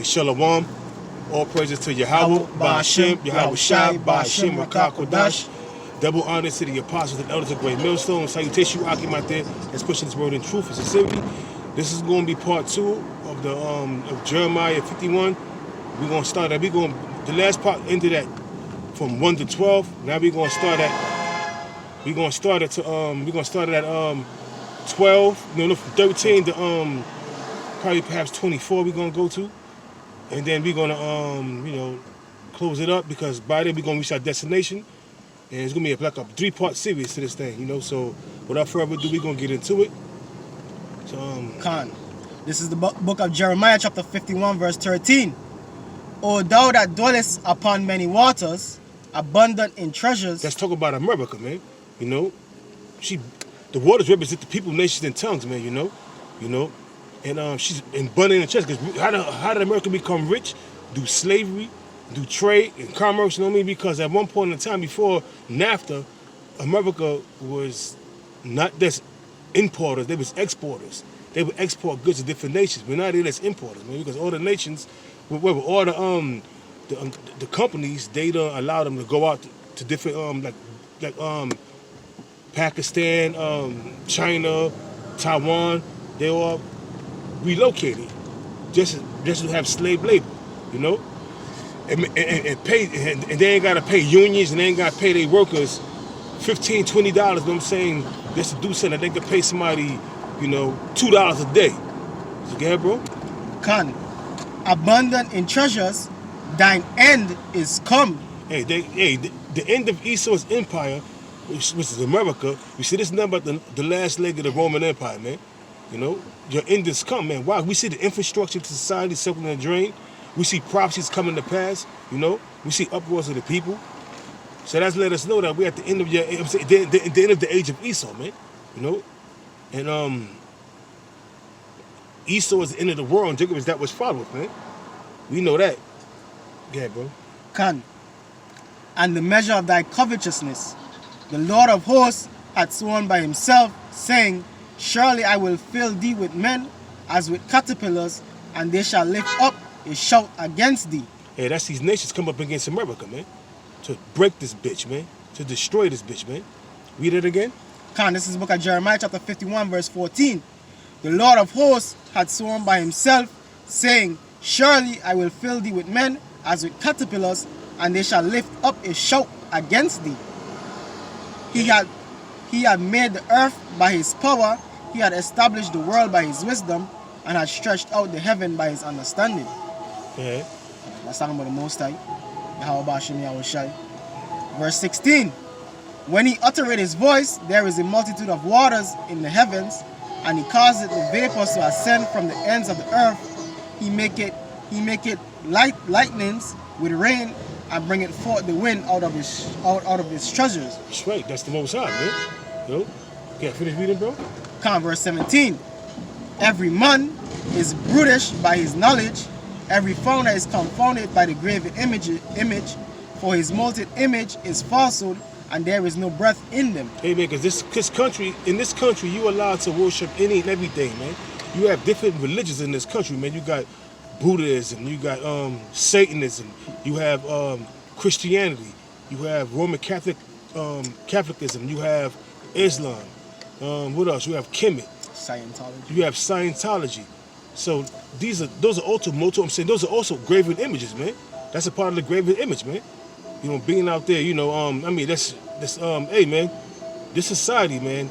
It's Shalom. All praises to Yahweh, Ba'ashem, Yahweh Shai, Ba'ashem, Rakah Kodash. Double honor to the apostles and elders of Great Millstone. Salutation, Akim out there that's pushing this word in truth and sincerity. This is going to be part 2 of the of Jeremiah 51. We're going to start that. The last part ended at from 1 to 12. Now we're going to start at. We're going to start it to We're going to start it at 12. No, from 13 to probably perhaps 24. We're going to go to. And then we're gonna, close it up because by then we're gonna reach our destination, and it's gonna be like a 3-part series to this thing, So without further ado, we're gonna get into it. So, Khan, this is the book of Jeremiah, chapter 51, verse 13. O thou that dwellest upon many waters, abundant in treasures. Let's talk about America, man. The waters represent the people, nations, and tongues, man. And she's abundant in chest because how did America become rich? Do slavery, do trade and commerce, because at one point in time before NAFTA, America was not just importers, they was exporters. They would export goods to different nations. But now they're just importers, man, because all the nations, all the companies, they don't allow them to go out to different like Pakistan, China, Taiwan. They all relocated just to have slave labor, and pay, and they ain't gotta pay unions and they ain't gotta pay their workers $15, $20, you know what I'm saying, just to do something. They could pay somebody, $2 a day. So go ahead, bro. Khan, abundant in treasures, thine end is come. The end of Esau's empire, which is America. You see, this is nothing but the last leg of the Roman Empire, man. Your end is come, man. Wow, we see the infrastructure to society sucking the drain. We see prophecies coming to pass, We see uproars of the people. So that's let us know that we're at the end of the end of the age of Esau, man. And Esau is the end of the world, and Jacob is that which followeth, man. We know that. Yeah, bro. Khan, and the measure of thy covetousness, the Lord of hosts hath sworn by himself, saying, surely I will fill thee with men as with caterpillars, and they shall lift up a shout against thee. Hey, that's these nations come up against America, man. To break this bitch, man. To destroy this bitch, man. Read it again. Khan, this is the book of Jeremiah, chapter 51, verse 14. The Lord of hosts had sworn by himself, saying, surely I will fill thee with men as with caterpillars, and they shall lift up a shout against thee. He had made the earth by his power. He had established the world by his wisdom, and had stretched out the heaven by his understanding. Yeah. That's talking about the Most High. Yahweh Shai. Verse 16. When he uttereth his voice, there is a multitude of waters in the heavens, and he causeth the vapors to ascend from the ends of the earth. He make it lightnings with rain, and bringeth forth the wind out of his treasures. That's right. That's the Most High, man. Yeah, finish reading, bro. Verse 17. Every man is brutish by his knowledge. Every founder is confounded by the graven image. For his molten image is falsehood, and there is no breath in them. Hey, man, because in this country, you allowed to worship any and everything, man. You have different religions in this country, man. You got Buddhism, you got Satanism, you have Christianity, you have Roman Catholicism, you have Islam. What else? You have Kemet. Scientology. You have Scientology. So those are also I'm saying those are also graven images, man. That's a part of the graven image, man. Being out there, hey, man, this society, man,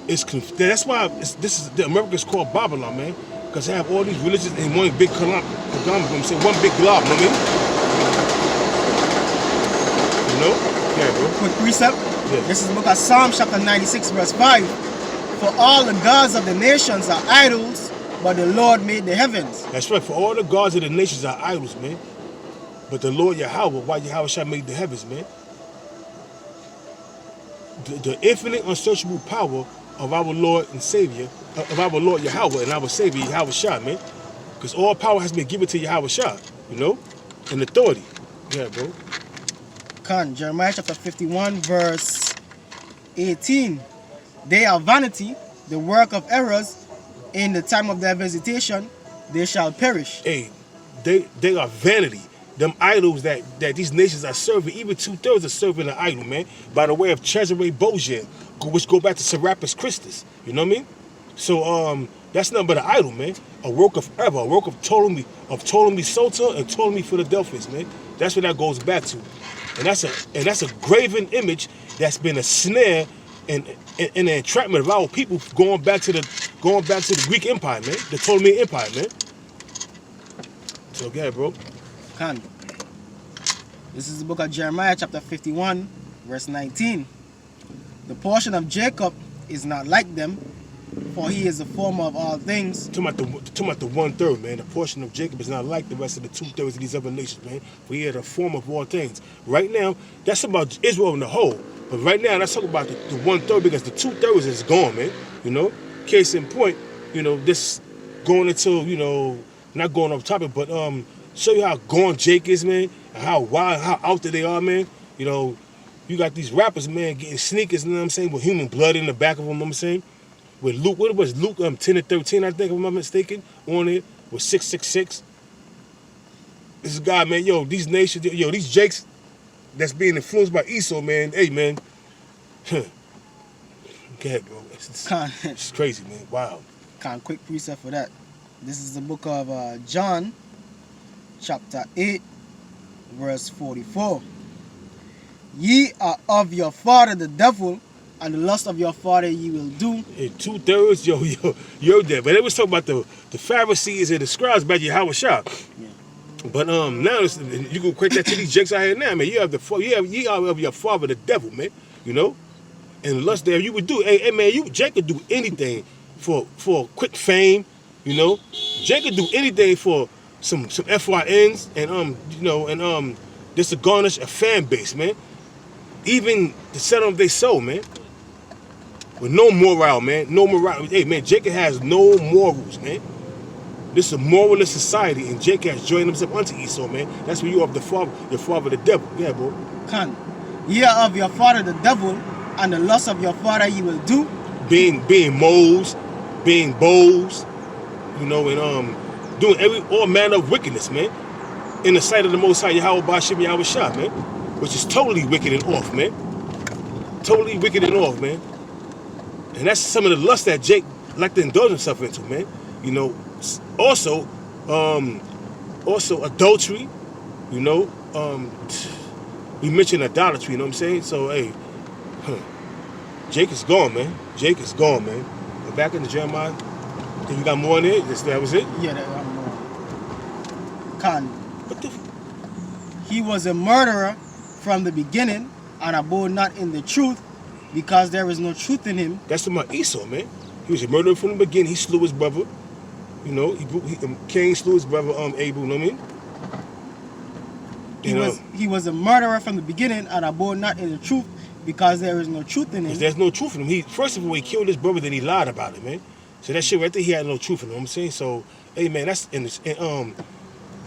that's why America is called Babylon, man, because they have all these religions in one big conglomerate. One big glob, you know what I mean? Yeah, bro. Quick precept. Yeah. This is the book of Psalm, chapter 96, verse 5. For all the gods of the nations are idols, but the Lord made the heavens. That's right. For all the gods of the nations are idols, man. But the Lord Yahweh, why Yahweh shall make the heavens, man. The infinite, unsearchable power of our Lord and Savior, of our Lord Yahweh and our Savior Yahweh Shah, man. Because all power has been given to Yahweh Shah, and authority. Yeah, bro. Jeremiah chapter 51, verse 18. They are vanity, the work of errors. In the time of their visitation, they shall perish. Hey, they are vanity. Them idols that these nations are serving, even 2/3 are serving an idol, man, by the way of Cesare Borgia, which go back to Serapis Christus. You know what I mean? So that's nothing but an idol, man. A work of error, a work of Ptolemy Sota and Ptolemy Philadelphus, man. That's what that goes back to, and that's a graven image that's been a snare and an entrapment of our people going back to the Greek Empire, man, the Ptolemaic Empire, man. So go ahead, bro. Khan. This is the book of Jeremiah, chapter 51, verse 19. The portion of Jacob is not like them, for he is the former of all things. Talking about the 1/3, man. The portion of Jacob is not like the rest of the 2/3 of these other nations, man. For he is the former of all things. Right now, that's about Israel in the whole. But right now, let's talk about the 1/3 because the 2/3 is gone, man. You know, case in point, you know, this going into, you know, not going off topic, but show you how gone Jake is, man, and how wild, how out there they are, man. You know, you got these rappers, man, getting sneakers, you know what I'm saying, with human blood in the back of them, you know what I'm saying? With Luke, what it was, Luke 10 and 13, I think, if I'm not mistaken, on it, with 666. This is a guy, man, yo, these nations, yo, these Jakes that's being influenced by Esau, man, hey, man. Go ahead, bro. It's crazy, man. Wow. Quick precept for that. This is the book of John, chapter 8, verse 44. Ye are of your father the devil, and the lust of your father ye will do. Hey, 2/3, yo, there. But they was talking about the Pharisees and the scribes by Yahweh Shah. Yeah. But now you can equate that to these jakes out here now, man. You are of your father the devil, man. You know, and lust there you would do. Hey, man, Jake could do anything for quick fame. You know, Jake could do anything for some FYNs and you know, and just to garnish a fan base, man. Even to set them their soul, man. With no morale, man. No morale. Hey, man, Jacob has no morals, man. This is a moralist society, and Jacob has joined himself unto Esau, man. That's when you are of your father the devil. Yeah, bro. Khan. Ye are of your father the devil, and the lust of your father ye will do. Being moles, being bowls, you know, and doing all manner of wickedness, man. In the sight of the Most High, Yahweh Bashim Yahweh Shah, man. Which is totally wicked and off, man. Totally wicked and off, man. And that's some of the lust that Jake like to indulge himself into, man. You know, also adultery, you know. We mentioned idolatry, you know what I'm saying? So, hey, Jake is gone, man. Jake is gone, man. We're back into Jeremiah. Think you got more in it? That was it? Yeah, that got more. Khan. What the? He was a murderer from the beginning, and abode not in the truth, because there is no truth in him. That's about Esau, man. He was a murderer from the beginning. He slew his brother. You know, Cain slew his brother Abel. You know what I mean? He was a murderer from the beginning, and abode not in the truth, because there is no truth in him. There's no truth in him. First of all, he killed his brother, then he lied about it, man. So that shit right there, he had no truth in him. You know what I'm saying? So, hey, man, that's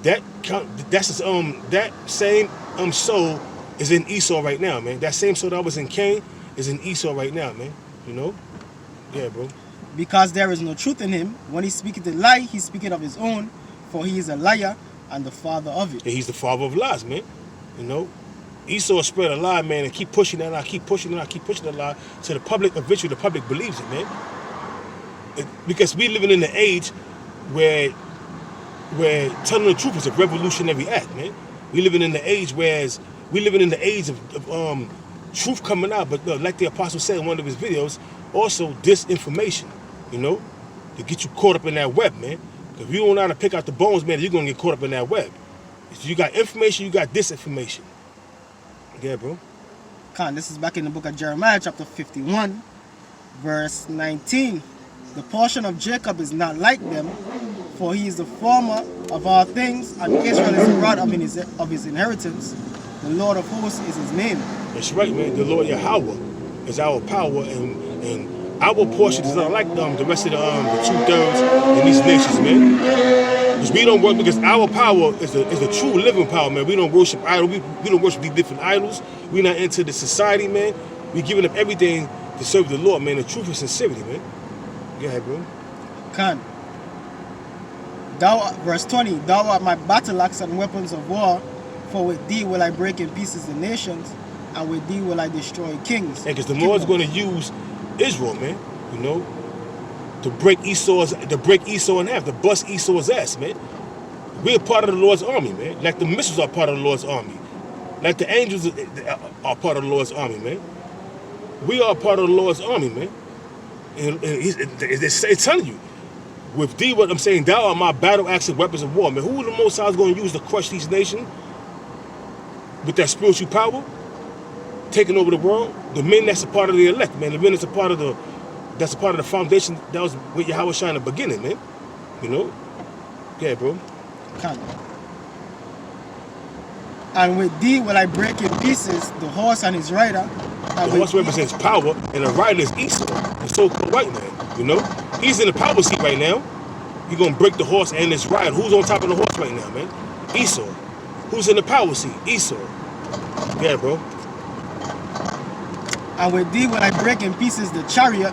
that same soul is in Esau right now, man. That same soul that was in Cain is in Esau right now, man. You know? Yeah, bro. Because there is no truth in him. When he speaketh a lie, he speaketh of his own, for he is a liar and the father of it. And he's the father of lies, man. You know? Esau spread a lie, man, and keep pushing that lie, keep pushing that lie, to the public, eventually the public believes it, man. Because we living in an age where telling the truth is a revolutionary act, man. We living in the age of truth coming out, but like the apostle said in one of his videos, also disinformation, you know, to get you caught up in that web, man. If you don't know how to pick out the bones, man, you're gonna get caught up in that web. If you got information, you got disinformation. Yeah, bro. Khan, this is back in the book of Jeremiah, chapter 51, verse 19. The portion of Jacob is not like them, for he is the former of all things, and Israel is the rod of his inheritance. The Lord of hosts is his name. That's right, man. The Lord Yahweh is our power, and our portion is not like the rest of the 2/3 in these nations, man. Because we don't work, because our power is the true living power, man. We don't worship idols. We don't worship these different idols. We're not into the society, man. We're giving up everything to serve the Lord, man. The truth and sincerity, man. Go ahead, bro. Khan. Verse 20, thou art my battle axe and weapons of war, for with thee will I break in pieces the nations, and with thee will I destroy kings. And because the Lord's going to use Israel, man, you know, to break Esau in half, to bust Esau's ass, man. We're part of the Lord's army, man. Like the missiles are part of the Lord's army. Like the angels are part of the Lord's army, man. We are part of the Lord's army, man. And it's telling you, with thee, what I'm saying, thou art my battle axe and weapons of war, man. Who the Most High is going to use to crush these nations with that spiritual power, taking over the world? The men that's a part of the elect, man. The men that's a part of the foundation that was with Yahweh Shai in the beginning, man. You know? Yeah, bro. Come. And with thee will I break in pieces the horse and his rider. The horse represents power, and the rider is Esau, the so-called white man. You know, he's in the power seat right now. He's gonna break the horse and his rider. Who's on top of the horse right now, man? Esau. Who's in the power seat? Esau. Yeah, bro. And with thee will I break in pieces the chariot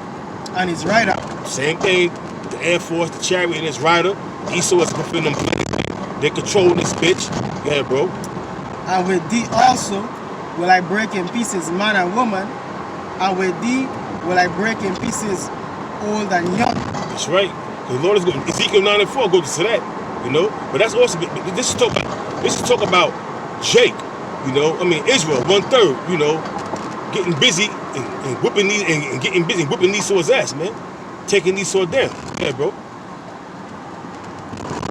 and his rider. Same thing. The Air Force, the chariot, and his rider. Esau is fulfilling them plans. They're controlling this bitch. Yeah, bro. And with thee also will I break in pieces man and woman, and with thee will I break in pieces old and young. That's right. The Lord is going. Ezekiel 9:4 goes to that, you know. But that's also this is talk about Jake, you know. I mean Israel, 1/3, you know, getting busy and whipping these and getting busy and whipping Esau's ass, man, taking Esau down. Yeah, bro.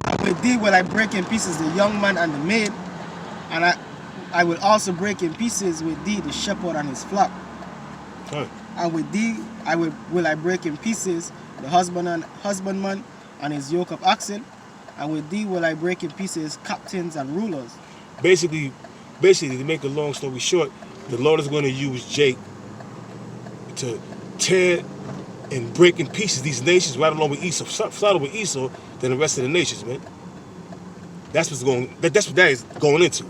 And with thee will I break in pieces the young man and the maid, and I will also break in pieces with thee the shepherd and his flock. Huh. And with thee will I break in pieces the husbandman and his yoke of oxen, and with thee will I break in pieces captains and rulers. Basically, to make a long story short, the Lord is going to use Jake to tear and break in pieces these nations right along with Esau, started with Esau, than the rest of the nations, man. That's what that is going into.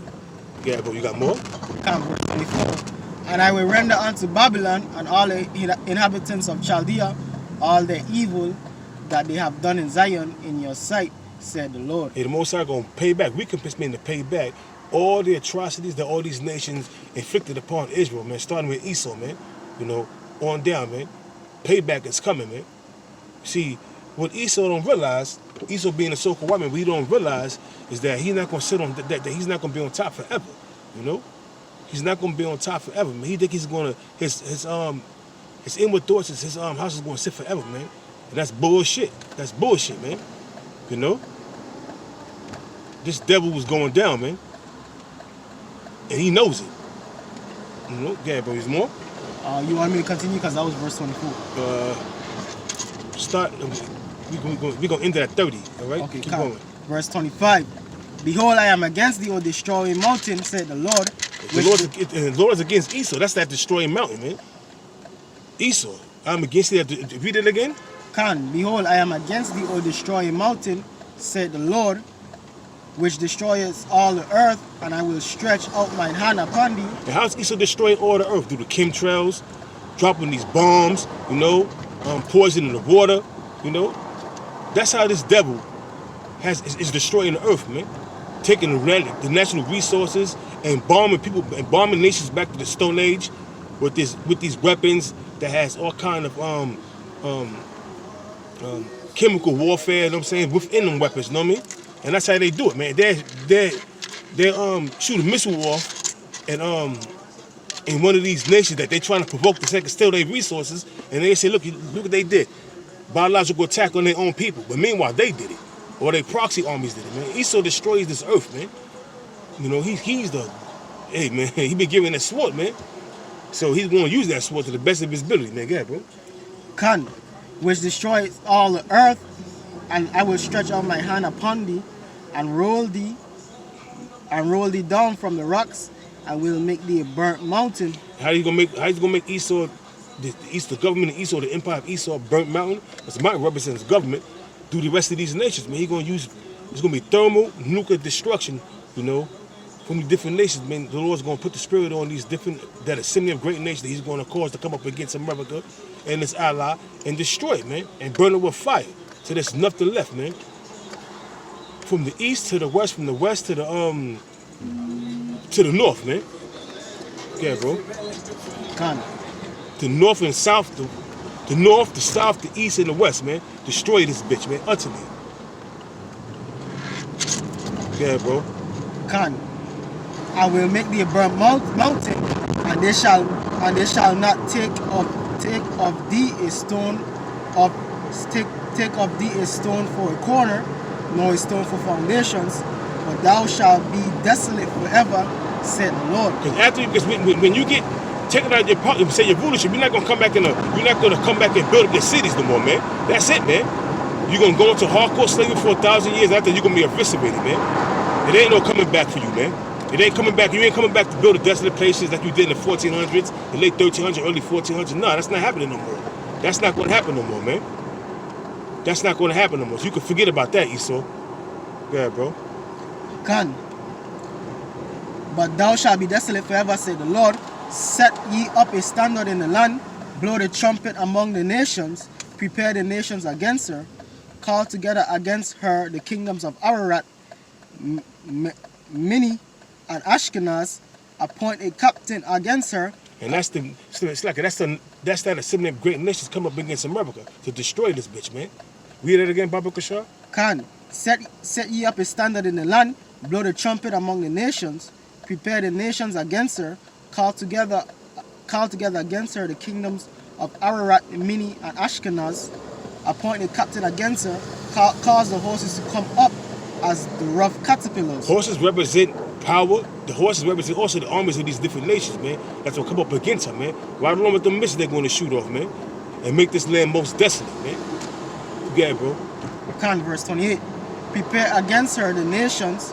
Yeah, bro, you got more? Come, verse 24. And I will render unto Babylon and all the inhabitants of Chaldea all the evil that they have done in Zion in your sight, said the Lord. Hey, the Most High going to pay back. We can mean to pay back all the atrocities that all these nations inflicted upon Israel, man, starting with Esau, man. You know, on down, man. Payback is coming, man. See, what Esau don't realize, Esau being a so-called white man, what he don't realize is that he's not going to sit on that he's not going to be on top forever, you know? He's not going to be on top forever, man. He think he's going to, his inward thoughts is his house is going to sit forever, man. And that's bullshit. That's bullshit, man. You know? This devil was going down, man. And he knows it. You know? Yeah, bro, there's more? You want me to continue? Because that was verse 24. We're going to end it at 30, all right? Okay, keep come. going. Verse 25. Behold, I am against thee, O destroying mountain, said the Lord. The Lord is against Esau. That's that destroying mountain, man. Esau. I'm against thee. Read it again. Can. Behold, I am against thee, O destroying mountain, said the Lord, which destroyeth all the earth, and I will stretch out mine hand upon thee. And how's Esau destroying all the earth? Through the chemtrails, dropping these bombs, you know, poisoning the water, you know. That's how this devil is destroying the earth, man. Taking the natural resources and bombing people and bombing nations back to the Stone Age with these weapons that has all kind of chemical warfare, you know what I'm saying, within them weapons, you know what I mean? And that's how they do it, man. They shoot a missile off and in one of these nations that they trying to provoke to steal their resources, and they say, look what they did. Biological attack on their own people. But meanwhile, they did it. Or their proxy armies did it, man. Esau destroys this earth, man. You know, he's the, hey, man, he been given that sword, man. So he's going to use that sword to the best of his ability, man. Go ahead, bro. Can, which destroys all the earth, and I will stretch out my hand upon thee, and roll thee down from the rocks, and will make thee a burnt mountain. How you gonna make Esau, the government of Esau, the empire of Esau, a burnt mountain? Because the mountain represents government through the rest of these nations, man. It's gonna be thermal, nuclear destruction, you know, from the different nations, man. The Lord's gonna put the spirit on these different, that assembly of great nations that he's gonna cause to come up against America and its ally and destroy it, man, and burn it with fire. So there's nothing left, man. from the east to the west, from the west to the north, man. Yeah, bro. Khan. The north and south, the north, the south, the east, and the west, man. Destroy this bitch, man, utterly. Yeah, bro. Khan. I will make thee a burnt mountain, and they shall not take of thee a stone for a corner, nor a stone for foundations, but thou shalt be desolate forever, said the Lord. Because when you get taken out of your part, say your rulership, you're not gonna come back and build up your cities no more, man. That's it, man. You're gonna go into hardcore slavery for 1,000 years. After you're gonna be eviscerated, man. It ain't no coming back for you, man. It ain't coming back. You ain't coming back to build the desolate places like you did in the 1400s, the late 1300s, early 1400s. No, that's not happening no more. That's not gonna happen no more, man. That's not gonna happen no more. So you can forget about that, Esau. Yeah, bro. Khan. But thou shalt be desolate forever, said the Lord. Set ye up a standard in the land, blow the trumpet among the nations, prepare the nations against her, call together against her the kingdoms of Ararat, Mini, and Ashkenaz, appoint a captain against her. And that's that assembly of great nations come up against America to destroy this bitch, man. Read it again, Baba Kashar. Khan, set ye up a standard in the land, blow the trumpet among the nations, prepare the nations against her, call together against her the kingdoms of Ararat, Mini, and Ashkenaz, appoint a captain against her, cause the horses to come up as the rough caterpillars. Horses represent power. The horses represent also the armies of these different nations, man. That's what come up against her, man. Right along with the missiles they're going to shoot off, man, and make this land most desolate, man. Yeah, bro. Khan, verse 28. Prepare against her the nations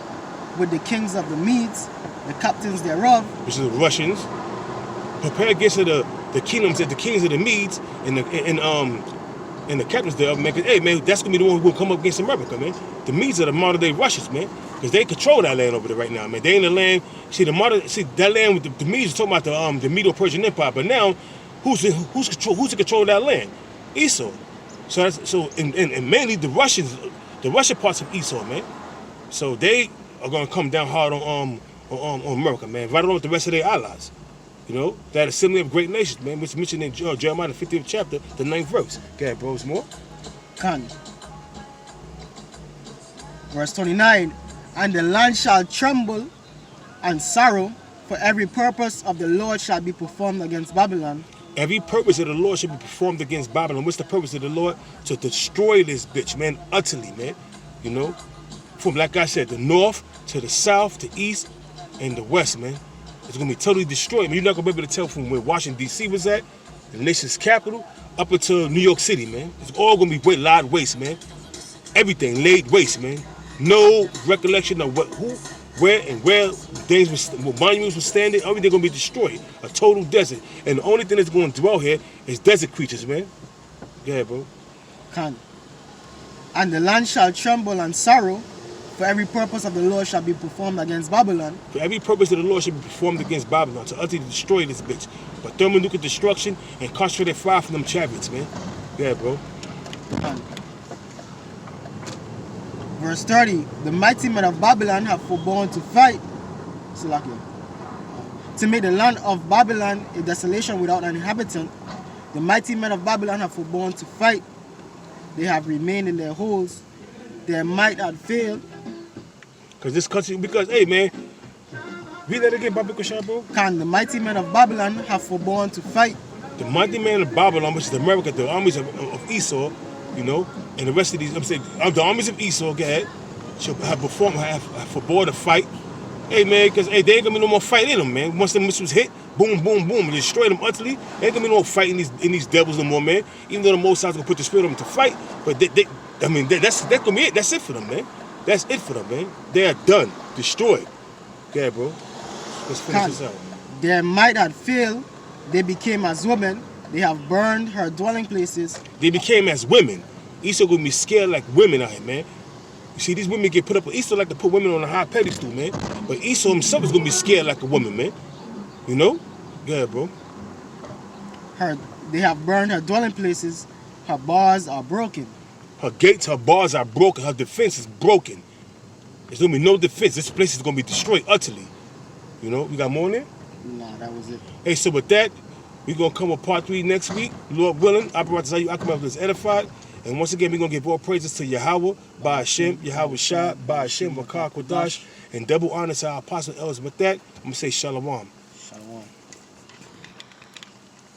with the kings of the Medes, the captains thereof, which is the Russians. Prepare against her the kingdoms, the kings of the Medes, and the captains thereof, man. Cause, hey, man, that's gonna be the one who will come up against America, man. The Medes are the modern day Russians, man, because they control that land over there right now, man. They in the land. See that land with the Medes is talking about the Medo-Persian Empire, but now who's in control of that land? Esau. And mainly the Russians, the Russian parts of Esau, man. So they are gonna come down hard on America, man. Right along with the rest of their allies. You know, that assembly of great nations, man, which is mentioned in Jeremiah, the 50th chapter, the 9th verse. Go ahead, bros, more. Khan. Verse 29. And the land shall tremble and sorrow, for every purpose of the Lord shall be performed against Babylon. Every purpose of the Lord should be performed against Babylon. What's the purpose of the Lord? To destroy this bitch, man, utterly, man. You know, from, like I said, the north to the south, the east, and the west, man. It's going to be totally destroyed. You're not going to be able to tell from where Washington, D.C. was at, the nation's capital, up until New York City, man. It's all going to be laid waste, man. Everything laid waste, man. No recollection of where monuments were standing. Everything going to be destroyed. A total desert. And the only thing that's going to dwell here is desert creatures, man. Go ahead, bro. Khan. And the land shall tremble and sorrow, for every purpose of the Lord shall be performed against Babylon. For every purpose of the Lord shall be performed against Babylon, to utterly destroy this bitch. But thermonuclear destruction and concentrated fire from them chariots, man. Yeah, bro. Verse 30. The mighty men of Babylon have forborne to fight, to make the land of Babylon a desolation without an inhabitant. The mighty men of Babylon have forborne to fight. They have remained in their holes. Their might had failed. Because, hey, man, read that again, Baba Kushan, bro. Can the mighty men of Babylon have forborne to fight? The mighty men of Babylon, which is America, the armies of Esau, you know, and the rest of these, I'm saying, the armies of Esau, go ahead, shall have forborne to fight. Hey, man, because, hey, there ain't gonna be no more fight in them, man. Once the missiles hit, boom, boom, boom, and destroy them utterly, there ain't gonna be no fight in these devils no more, man. Even though the Most High's gonna put the spirit on them to fight, but that's gonna be it. That's it for them, man. That's it for them, man. They are done, destroyed. Yeah, bro. Let's finish this out. Their might had failed. They became as women. They have burned her dwelling places. They became as women. Esau gonna be scared like women out here, man. You see, these women get put up. Esau like to put women on a high pedestal, man. But Esau himself is gonna be scared like a woman, man. You know? Yeah, bro. They have burned her dwelling places. Her bars are broken. Her gates, her bars are broken. Her defense is broken. There's gonna be no defense. This place is gonna be destroyed utterly. You know, we got more in there? Nah, that was it. Hey, so with that, we're gonna come with part 3 next week. Lord willing, Apparatus Akim is edified. And once again, we're gonna give all praises to Yahweh, Ba'ashem, Yahweh Shah, Ba'ashem, Rakah Kodash, and double honor to our apostle elders. With that, I'm gonna say Shalom. Shalom.